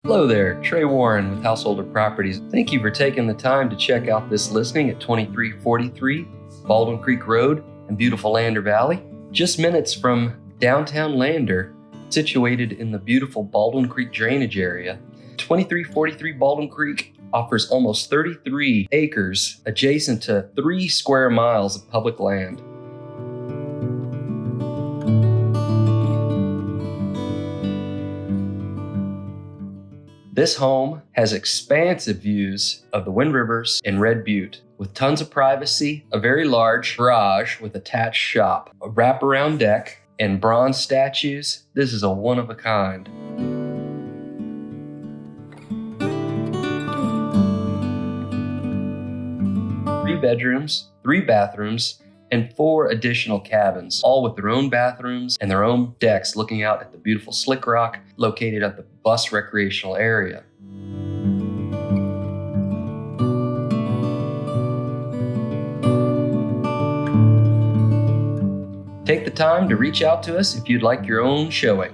Hello there, Trey Warren with Householder Properties. Thank you for taking the time to check out this listing at 2343 Baldwin Creek Road in beautiful Lander Valley. Just minutes from downtown Lander, situated in the beautiful Baldwin Creek drainage area. 2343 Baldwin Creek offers almost 33 acres adjacent to 3 square miles of public land. This home has expansive views of the Wind Rivers and Red Butte, with tons of privacy, a very large garage with attached shop, a wraparound deck, and bronze statues. This is a one of a kind. Three bedrooms, 3 bathrooms, and 4 additional cabins, all with their own bathrooms and their own decks looking out at the beautiful Slick Rock located at the bus recreational area. Take the time to reach out to us if you'd like your own showing.